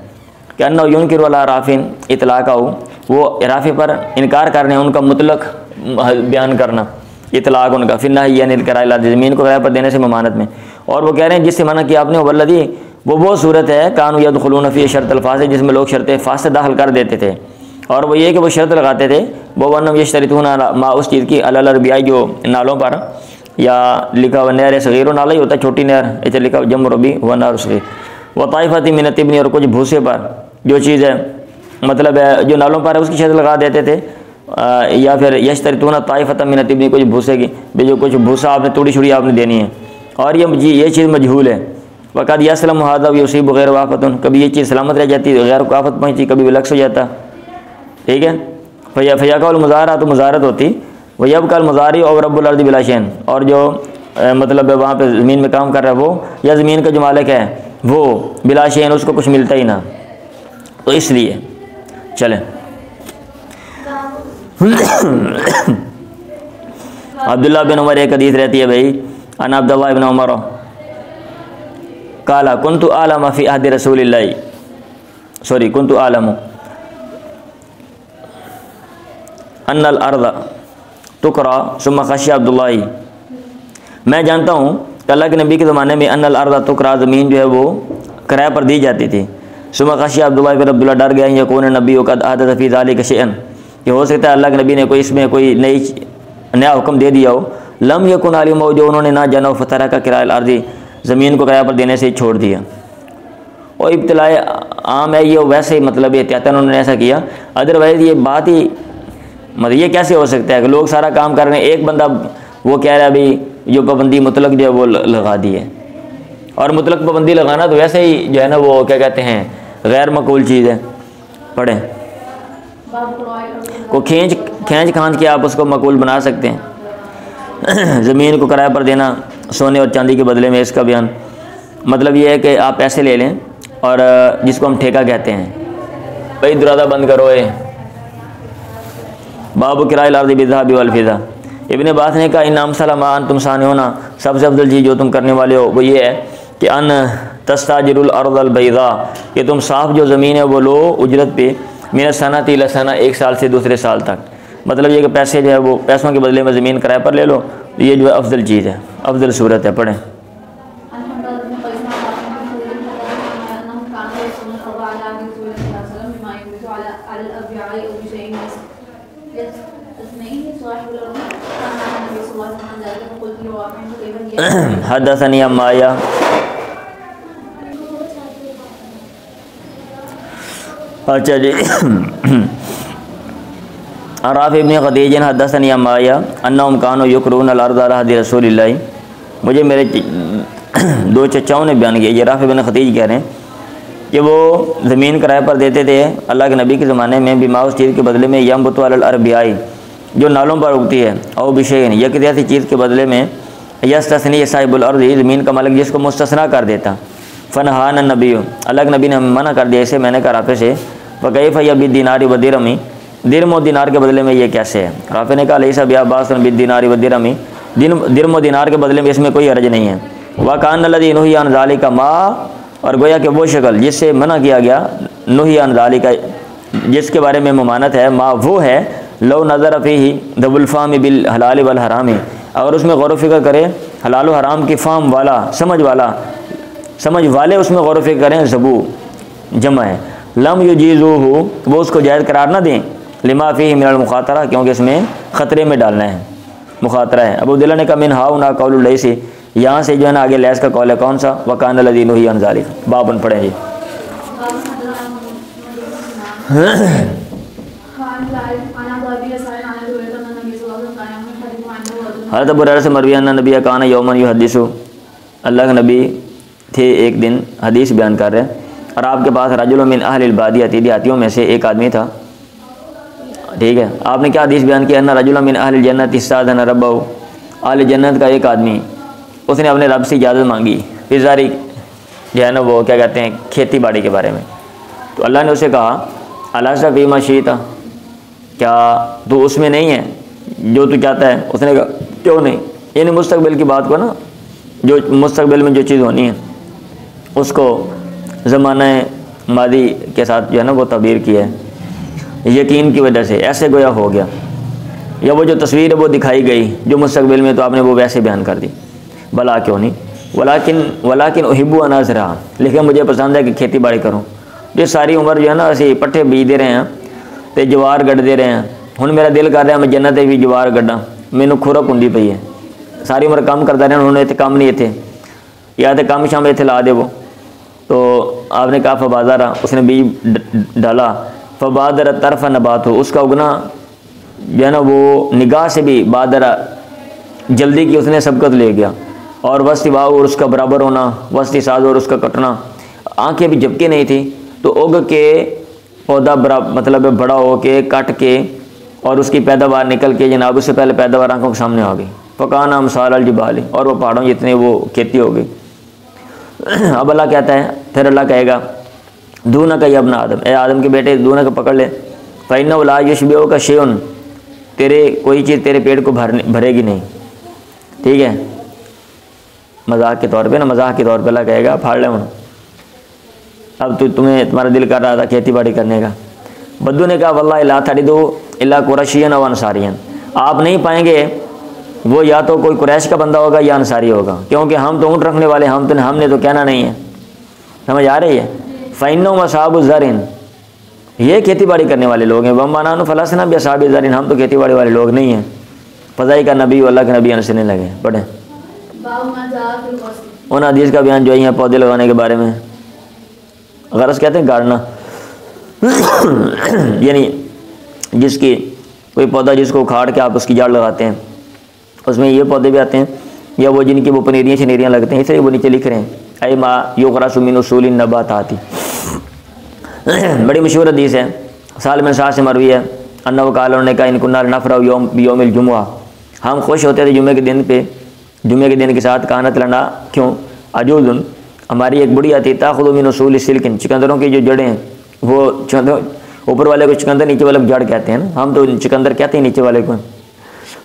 कि अन्ना युनकिरु अला राफिन इतलाक़हु, वो राफ़ी पर इनकार करने उनका मुतलक बयान करना, इतलाक़ उनका, फिर ना यानी किराया ज़मीन को किराए पर देने से ममानत में। और वो कह रहे हैं जिससे मना किया आपने, वल्लज़ी वो सूरत है कानू यदखुलून फ़ी शर्त अल-फ़ासिद, जिसमें लोग शर्त फासिद दाखिल कर देते थे। और वो ये कि वो शर्त लगाते थे, वो वन्नम यशतरितून मा उस चीज़ की अलल अरबियाई जो नालों पर, या लिखा हुआ नहर सग़ीर नाला ही होता है, छोटी नहर, ऐसे लिखा हुआ जम रबी व नहर सग़ीर व ताइफ़ति मिन तिबनी, और कुछ भूसे पर जो चीज़ है, मतलब है जो नालों पर है उसकी शर्त लगा देते थे, या फिर यशतरितून ताइफ़तन मिन तिबनी, कुछ भूसे की, जो कुछ भूसा आपने तुड़ी छुड़ी आपने देनी है, और ये चीज़ मजहूल है। वक़द यसलम हादा युसीब गैर वाफ़तुन, कभी ये चीज़ सलामत रह जाती, गैर को आफत पहुँचती, कभी विलक्स हो जाता। ठीक है, फ़यक़अल मुज़ारा, तो मुज़ारत होती, वयबकल मुज़ारी और रब्बुल अर्ज़ि बिला शैइन, और जो मतलब वहाँ पे ज़मीन में काम कर रहा है वो, या ज़मीन का जो मालिक है वो, बिला शैइन, उसको कुछ मिलता ही ना। तो इसलिए चलें अब्दुल्लाह बिन उमर एक हदीस रहती है भाई, अन अब्दुल्लाह इब्न उमर काला कुन्तु आलम फ़ी अहद रसूलिल्लाह, सॉरी कुन्तु आलम अन्नल अर्द तुकरा सुम्मा खशिया अब्दुल्लाह, मैं जानता हूँ कि अल्लाह के नबी के ज़माने में अन्नल अर्द तुकरा, ज़मीन जो है वो किराए पर दी जाती थी। सुम्मा खशिया अब्दुल्लाह, फिर अब्दुल्लाह डर गया, यकून नबी क़द अहदथ फ़ी ज़ालिक शैअन, कि हो सकता है अल्लाह के नबी ने कोई इसमें कोई नया हुक्म दे दिया हो, लम यकुन आलिम हो, जो उन्होंने ना जाना हो, फ़तरा का किराया अर्ज़ी, ज़मीन को किराए पर देने से छोड़ दिया। और इब्तिलाए आम है ये, वैसे ही मतलब एहतियातन उन्होंने ऐसा किया, अदरवाइज़ ये बात ही मतलब ये कैसे हो सकता है कि लोग सारा काम कर रहे हैं, एक बंदा वो कह रहा है भाई जो पाबंदी मुतलक जो है वो लगा दी है। और मुतलक पाबंदी लगाना तो वैसे ही जो है ना वो क्या कहते हैं, गैर मकबूल चीज़ है। पढ़ें को खींच खांच के आप उसको मकबूल बना सकते हैं। ज़मीन को किराए पर देना सोने और चांदी के बदले में, इसका बयान मतलब ये है कि आप पैसे ले लें, और जिसको हम ठेका कहते हैं, भाई दरवाज़ा बंद करो, बाबू किराए अर्ज़ि बिज़्ज़ाहबि वल फ़िज़्ज़ा। इब्न अब्बास ने कहा इन अमसल मा अंतुम सानिऊना, सबसे अफजल चीज़ जो तुम करने वाले हो वो ये है कि अन तस्ताजिरुल अर्ज़ल बैज़ा, कि तुम साफ़ जो ज़मीन है वो लो उजरत पे, मिन सनती इला सना, एक साल से दूसरे साल तक। मतलब ये कि पैसे जो है वो पैसों के बदले में ज़मीन किराए पर ले लो, ये जो है अफजल चीज़ है, अफजल सूरत है। पढ़ें हदसनी अम्माया, अच्छा जी, राफ़ी इब्न खदीज हदसनी अम्माया अन्नहुम कानू युकरून अल अर्ज़ अला हदी रसूलिल्लाह, मुझे मेरे दो चचाओं ने बयान किया, ये राफ़ी इब्न खदीज कह रहे हैं कि वो ज़मीन किराए पर देते थे अल्लाह के नबी के ज़माने में, बिमा उस चीज़ के बदले में, यम्बतु अलल अरबियाई, जो नालों पर उगती है, और बिशैइन, या किसी ऐसी चीज़ के बदले में, यस्तस्नी साहिबुल अर्ज़, ज़मीन का मालिक जिसको मुस्तस्ना कर देता। फ़नहान नबी, अलग नबी ने मना कर दिया इसे मैंने कहा राफ़े से। फ़कैफ़ यबी दिनारी व दिरहमी, दिरम व दिनार के बदले में ये कैसे है। राफ़े ने कहा लैसा बिअबासन बिद्दिनारी व दिरहमी, दिरम व दिनार के बदले में इसमें कोई हर्ज नहीं है। व कान लज़ी नुही अन ज़ालिका मा, और गोया कि वो शक्ल जिससे मना किया गया, नुही अन ज़ालिका जिसके बारे में ममानत है, मा वो है लो नज़र फ़ीही दबुल फ़ाहमी बिल हलाल वल हरामी, अगर उसमें गौर व फ़िक्र करे हलाल व हराम की फ़ाम वाला, समझ वाले उसमें गौर व फ़िक्र करें, ज़बू जमा है। लम युजीज़ूहु, वो उसको जायज़ करार ना दें, लिमा फ़ीही मिनल मुखातरा, क्योंकि इसमें ख़तरे में डालना है, मुखातरा है। अबू दिल्ला ने कहा मिन हाउना कौलुल लैसी, यहाँ से जो है ना आगे लैस का कौल है कौन सा, वकान लज़ी नुही अन ज़ालिक, बाबन पढ़ें जी। हज़रत अबू हुरैरा से मरवी अन्ना नबी कान यौमन युहद्दिसु, अल्लाह के नबी थे एक दिन हदीस बयान कर रहे, और आपके पास रजुल मिन अहलिल बादिया, देहातियों में से एक आदमी था। ठीक है, आपने क्या हदीस बयान किया, अन्ना रजुल मिन अहलिल जन्नत इस्तादन रब्बहु, अहल जन्नत का एक आदमी उसने अपने रब से इजाज़त मांगी, फिजारी जो है ना वो क्या कहते हैं खेती बाड़ी के बारे में। तो अल्लाह ने उसे कहा अला फ़ीमा शीता, क्या तू उसमें नहीं है जो तू चाहता है। उसने कहा क्यों नहीं, यानी मुस्तकबिल की बात को ना, जो मुस्तकबिल में जो चीज़ होनी है उसको ज़माना मादी के साथ जो है ना वो तबीर की है, यकीन की वजह से ऐसे गोया हो गया, या वो जो तस्वीर है वो दिखाई गई जो मुस्तकबिल में, तो आपने वो वैसे बयान कर दी। भला क्यों नहीं, वलाकिन उहिब्बु अन अज़रा, लेकिन मुझे पसंद है कि खेती बाड़ी करूँ। जो सारी उम्र जो है ना असी पट्ठे बीज दे रहे हैं तो जवार गढ़ दे रहे हैं, हुण मेरा दिल कर रहा मैं जन्नत भी जवार गड्ढा, मैनू खुरक हुंदी पई है, सारी उम्र काम करता रहा, हुण इत्थे काम नहीं, इत्थे या तो काम शाम इत्थे ला देवो। तो आपने कहा फबादरा, उसने बीज डाला, फबादरा तरफ़ नबात हो, उसका उगना जो है ना वो निगाह से भी बादरा जल्दी की उसने सबकत ले गया, और वस्तिवा और उसका बराबर होना, वस्ती साज और उसका कटना, आंखें भी झपकी नहीं थी, तो उग के पौधा मतलब बड़ा हो के कट के और उसकी पैदावार निकल के जनाब उससे पहले पैदावार आंखों के सामने आ गई। फ़काना अमसाल अल जिबाल, और वो पहाड़ों जितने वो खेती हो गई। अब अल्लाह कहता है, फिर अल्लाह कहेगा दूना का यबना आदम, ए आदम के बेटे दूना का पकड़ ले, फ़इन्नहु ला युशबिउ का शैउन, तेरे कोई चीज़ तेरे पेट को भरेगी नहीं। ठीक है, मजाक के तौर पे ना, मजाक के तौर पे अल्लाह कहेगा फाड़ ले हूँ, अब तुम्हारा दिल कर रहा था खेती बाड़ी करने का। बद्दू ने कहा वल्लाहि ला तरिदु इल्ला कुरैशियन व अंसारियन, आप नहीं पाएंगे वो या तो कोई कुरैश का बंदा होगा या अंसारी होगा, क्योंकि हम तो ऊँट रखने वाले, हमने तो कहना नहीं है। समझ आ रही है। फ़इन्नहुम असहाबु ज़रिन, ये खेती बाड़ी करने वाले लोग हैं। वम्मानानु फलसना भी असहाबि ज़रिन, हम तो खेती बाड़ी वाले लोग नहीं हैं। फ़ज़ाई का नबी अल्लाह के नबी हंसने लगे। पढ़ें उन हदीस का बयान जो है पौधे लगाने के बारे में, गरज कहते हैं गाड़ना, यानी जिसकी कोई पौधा जिसको उखाड़ के आप उसकी जड़ लगाते हैं, उसमें ये पौधे भी आते हैं, या वो जिनकी वो पनीरियाँ शनीरियाँ लगते हैं, इसलिए वो नीचे लिख रहे हैं ऐ मा युग़रसु मिन उसूल नबाताती। बड़ी मशहूर हदीस है, साल में साल से मरवी है, अन्ना वकाल ने कहा इनकुन्ना नफ़रा यौमिल जुमुआ, हम खुश होते थे जुमे के दिन पे, जुमे के दिन के साथ कानत लना क्यों अजूजुन, हमारी एक बुढ़िया थी, ताख़ुज़ु मिन उसूल सिल्किन, चिकंदरों की जो जड़ें हैं वो ऊपर वाले को चिकंदर, नीचे वाले को जड़ कहते हैं ना, हम तो चिकंदर कहते हैं नीचे वाले को।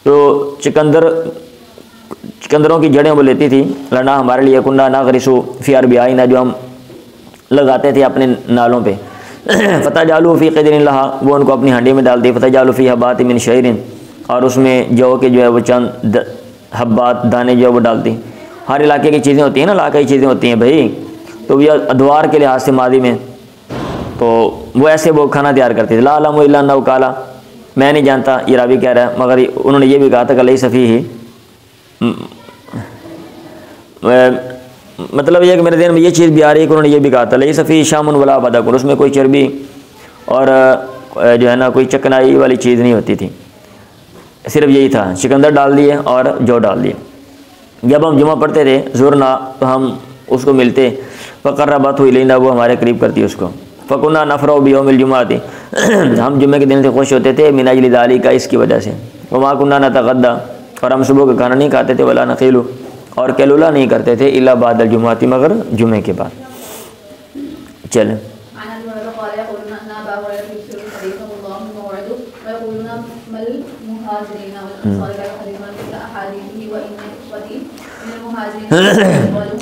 तो चिकंदरों की जड़ें वो लेती थी, लना हमारे लिए, कुन्ना ना गरिसु फ़ी अरबियाइना, जो हम लगाते थे अपने नालों पे, फ़ता जालू फ़ी क़दरिन लहा, वो उनको अपनी हांडी में डालती, फ़ता जालू फ़ी हब्बात मिन शईरिन, और उसमें जौ के जो है वो चंद हब्बात दाने जो है वो डालती। हर इलाके की चीज़ें होती हैं ना, इलाके की चीज़ें होती हैं भाई, तो यह अदवार के लिहाज से मादी में तो वो ऐसे वो खाना तैयार करते थे। ला अलमु इल्ला अन्नहु काला, मैं नहीं जानता, ये रावी कह रहा है, मगर उन्होंने ये भी कहा था कि लई सफ़ी ही, मतलब ये कि मेरे दिन में ये चीज़ भी आ रही है कि उन्होंने ये भी कहा था लई सफ़ी शामुन वला बदकुन, उसमें कोई चर्बी और जो है ना कोई चकनाई वाली चीज़ नहीं होती थी, सिर्फ यही था, चिकंदर डाल दिए और जौ डाल दिए। जब हम जुमा पढ़ते थे ज़ुरना, तो हम उसको मिलते, फ़क़र्रबतहु इलैना, वो हमारे करीब करती उसको, फ़कुन्ना नफ़रहु बियौमिल जुमुअती, हम जुम्मे के दिन से खुश होते थे, मिन अजलि ज़ालिका, इसकी वजह से, वमा कुन्ना नतग़द्दा, और हम सुबह का खाना नहीं खाते थे, वला नक़ीलु, और कैलुला नहीं करते थे इल्ला बादल जुमाती, मगर जुमे के बाद। चलें।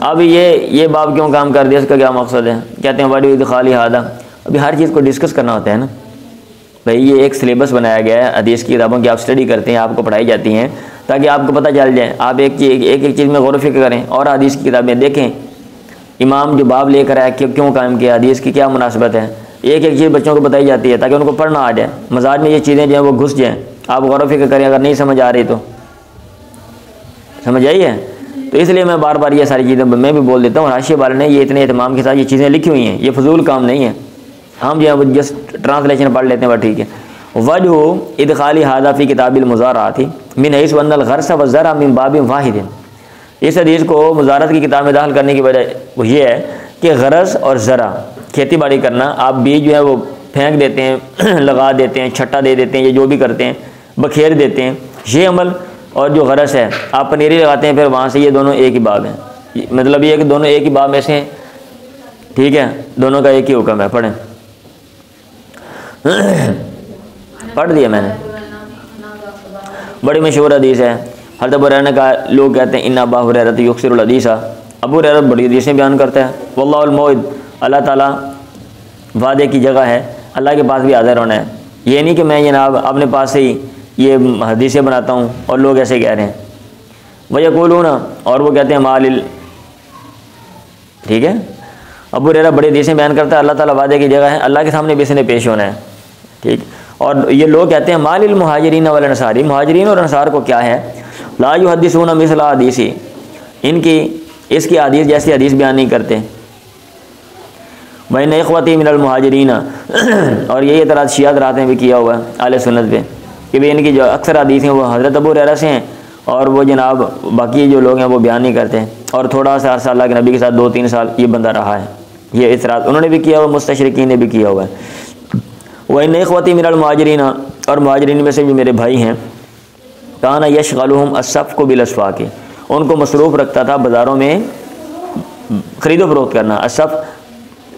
अब ये बाब क्यों काम कर दिया, इसका क्या मकसद है? कहते हैं वाली खाली हादा। अभी हर चीज़ को डिस्कस करना होता है ना भाई। ये एक सिलेबस बनाया गया है, हदीस की किताबों की आप स्टडी करते हैं, आपको पढ़ाई जाती हैं ताकि आपको पता चल जाए। आप एक चीज़ में गौर व फिक्र करें और हदीस की किताबें देखें। इमाम जो बाब लेकर आया क्यों कायम किया, हदीस की क्या मुनासबत है, एक चीज़ बच्चों को बताई जाती है ताकि उनको पढ़ना आ जाए, मजाज में ये चीज़ें जो हैं वो घुस जाएँ। आप गौर व फिक्र करें, अगर नहीं समझ आ रही तो समझ आइए। तो इसलिए मैं बार बार ये सारी चीज़ें मैं भी बोल देता हूँ। हाशिए वाले ने ये इतने एहतमाम के साथ ये चीज़ें लिखी हुई हैं, ये फजूल काम नहीं है। हम जो है वो जस्ट ट्रांसलेशन पढ़ लेते हैं, वह ठीक है। वजह इदखाली हादा फी किताबिल मुज़ाराती मिन हैस वन्नल गर्स व ज़रा मिन बाबिन वाहिदिन। इस हदीस को मुज़ारत की किताब में दाखिल करने की वजह वो ये है कि गरज और ज़रा, खेती बाड़ी करना, आप बीज जो है वो फेंक देते हैं, लगा देते हैं, छट्टा दे देते हैं, ये जो भी करते हैं, बखेर देते हैं, ये अमल। और जो गरज है, आप पनीरी लगाते हैं, फिर वहाँ से, ये दोनों एक ही बाब हैं। मतलब ये कि दोनों एक ही बाब में से हैं, ठीक है, दोनों का एक ही हुक्म है। पढ़ें। पढ़ दिया मैंने, बड़ी मशहूर हदीस है। हज़रत अबू हुरैरा ने कहा, लोग कहते हैं इन्ना अबा हुरैरा युक्सिरुल हदीसा, अबू हुरैरा बड़ी हदीसें बयान करता है। वल्लाहुल मौइद, अल्लाह ताला वादे की जगह है, अल्लाह के पास भी हाज़िर होना है। ये नहीं कि मैं जनाब अपने पास से ही ये हदीसें बनाता हूँ और लोग ऐसे कह रहे हैं। वयक़ूलूना, और वो कहते हैं मालिल, ठीक है। अबू हुरैरा बड़ी हदीसें बयान करता है, अल्लाह ताला वादे की जगह है, अल्लाह के सामने भी इसने पेश होना है, ठीक। और ये लोग कहते हैं मालिल मुहाजिरीन वल अंसारी, मुहाजिरीन और अंसार को क्या है, ला युहद्दिसूना मिसला हदीसी, इनकी इसकी हदीस जैसी हदीस बयान नहीं करते। वही इख्वती मिनल मुहाजिरीन, और ये एतराज़ शियात रात में भी किया हुआ है आले सुन्नत पे कि भाई इनकी जो अक्सर हदीस हैं वो हज़रत अबू हुरैरा से हैं, और वो जनाब बाकी जो लोग हैं वो बयान नहीं करते हैं। और थोड़ा सा अरसा अल्लाह के नबी के साथ 2-3 साल ये बंदा रहा है, ये एतराज़ उन्होंने भी किया हुआ, मुस्तशरिकीन ने भी किया हुआ है। वही इख्वती मिनल मुहाजिरीन, और मुहाजिरीन में से जो मेरे भाई हैं, काना यशगलुहुम अस्सफ़्क़ु बिल अस्वाक़ि, उनको मसरूफ़ रखता था बाज़ारों में ख़रीदो फरोख्त करना। अस्सफ़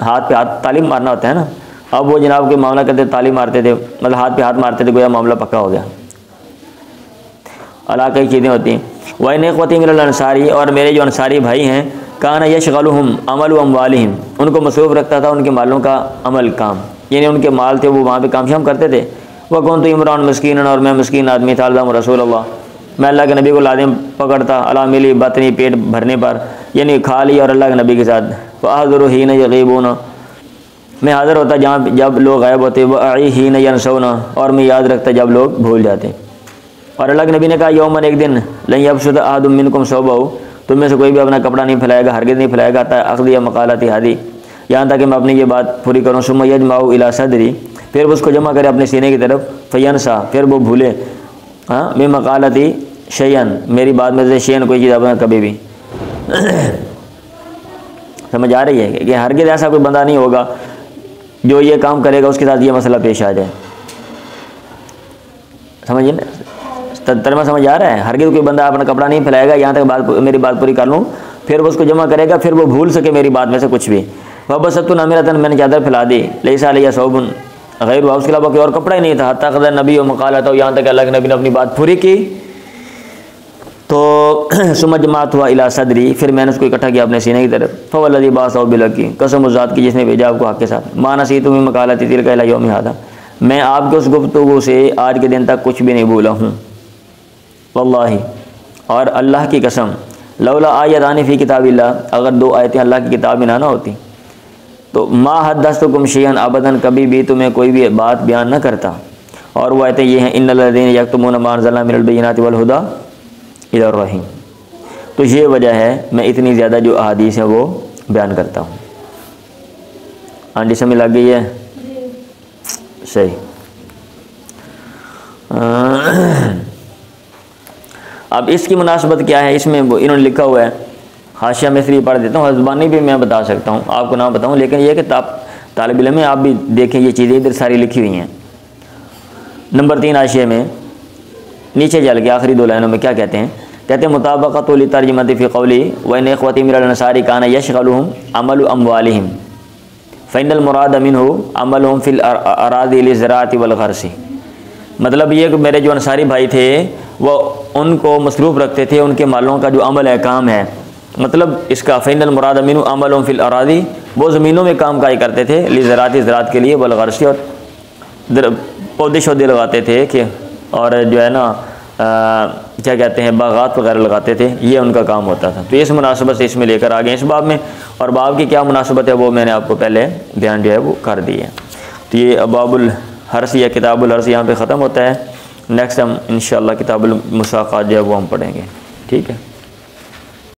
हाथ पे हाथ तालीम मारना होता है ना, अब वो जनाब के मामला करते तालीम मारते थे, मतलब हाथ पे हाथ मारते थे, गोया मामला पक्का हो गया। अला कई चीज़ें होती हैं। वही इख्वती मिनल अंसारी, और मेरे जो अंसारी भाई हैं, काना यशगलुहुम अमलु अमवालिहिम, उनको मसरूफ़ रखता था उनके मालों का अमल, काम, यानी उनके माल थे वो वहाँ पे काम शाम करते थे। वह कौन तो इमरान मस्कीन, और मैं मस्कीन आदमी था। अल्लाह रसूल अल्लाह, मैं अल्लाह के नबी को लाजिम पकड़ता, अला मिली बतनी, पेट भरने पर, यानी खा लिया और अल्लाह के नबी के साथ। फ़ाहज़ुरु हीन यग़ीबूना, मैं हाज़िर होता जहाँ जब लोग गायब होते, वअई हीन यनसौना, और मैं याद रखता जब लोग भूल जाते। और अल्लाह के नबी ने कहा यौमन, एक दिन, लन यबसुत अहदुम मिनकुम सौबहु, तुम में से कोई भी अपना कपड़ा नहीं फैलाएगा, हरगिज़ नहीं फैलाएगा, ता अख़ज़िया मक़ालती हादी, यहाँ तक कि मैं अपनी ये बात पूरी करूँ। सुम्मा यजमाउ इला सदरी, फिर उसको जमा करे अपने सीने की तरफ, फ़यनसा, फिर वो भूले, हाँ, मैं मक़ालती शयन, मेरी बात में से शयन कोई चीज़ अपना कभी भी। समझ आ रही है कि हरगिज़ ऐसा कोई बंदा नहीं होगा जो ये काम करेगा उसके साथ ये मसला पेश आ जाए। समझिए ना, तर्जुमा समझ आ रहा है। हरगिज़ कोई बंदा अपना कपड़ा नहीं फैलाएगा, यहाँ तक मेरी बात पूरी कर लूँ, फिर वो उसको जमा करेगा, फिर वो भूल सके मेरी बात में से कुछ भी। वबसत्तु नामिरतन, मैंने चादर फैला दी, लैसा अलैया सौबुन गैर, उसके अलावा कोई और कपड़ा ही नहीं था। हत्ता क़ज़ा नबी व मक़ालतहु, यहाँ तक अल्लाह के नबी ने अपनी बात पूरी की। तो सुम्मा जमाअत हुआ इला सदरी, फिर मैंने उसको इकट्ठा किया अपने सीने की तरफ। फ़वल्लज़ी बअसहु बिल-हक़्क़ि, कसम उस ज़ात की जिसने भेजा आपको हक़ के साथ। मा नसीतु मिन मक़ालति तिल्का इला यौमि हाज़ा, मैं आपके उस गुफ्तगू से आज के दिन तक कुछ भी नहीं भूला हूँ। वल्लाहि, और अल्लाह की कसम, लौला आयतानि फ़ी किताबिल्लाह, अगर 2 आयतें अल्लाह की किताब में ना होती तो मा हद्दस्तुकुम शैअन, अबदन कभी भी तुम्हें कोई भी बात बयान न करता। और वो आयतें ये हैं, इन्नल लज़ीना यक्तुमूना मा अंज़लना मिनल बय्यिनाति वल हुदा इलर रहीम। तो ये वजह है मैं इतनी ज़्यादा जो अहादीस हैं वो बयान करता हूँ। आंटी समझ लग गई है? सही। अब इसकी मुनासबत क्या है, इसमें इन्होंने लिखा हुआ है, हाशिया में इसलिए पढ़ देता हूँ, ज़बानी भी मैं बता सकता हूँ, आपको ना बताऊँ, लेकिन यह कि तालिब इल्म में आप भी देखें, ये चीज़ें इधर सारी लिखी हुई हैं। नंबर 3 हाशिया में नीचे चल के आखिरी 2 लाइनों में क्या कहते हैं कहते हैं मुताबक़त ली तर्जुमत फ़ी क़ौली व इन इख़्वती मिनल नसारी काना यशग़लुहुम अमलु अम्वालिहिम फ़इन्नल मुराद मिन्हु अमलुहुम फ़िल अराज़ी लिज़राअति वल ग़र्सी। मतलब ये कि मेरे जो अंसारी भाई थे वो उनको मसरूफ़ रखते थे उनके मालों का जो अमल है, काम है। मतलब इसका फ़इन्नल मुराद मिन्हु अमलुहुम फ़िल अराज़ी, वो ज़मीनों में काम काज करते थे, लिज़राअति ज़राअत के लिए, वल ग़र्सी और पौधे शौधे लगाते थे कि और जो है ना क्या कहते हैं बागात वगैरह लगाते थे, ये उनका काम होता था। तो इस मुनासबत से इसमें लेकर आ गए इस बाब में, और बाब की क्या मुनासबत है वो मैंने आपको पहले बयान जो है वो कर दी है। तो ये बाबुल हर्स या किताबुल हर्स यहाँ पे ख़त्म होता है। नेक्स्ट हम इंशाअल्लाह किताबुल मुसाक़ात जो है वो हम पढ़ेंगे। ठीक है।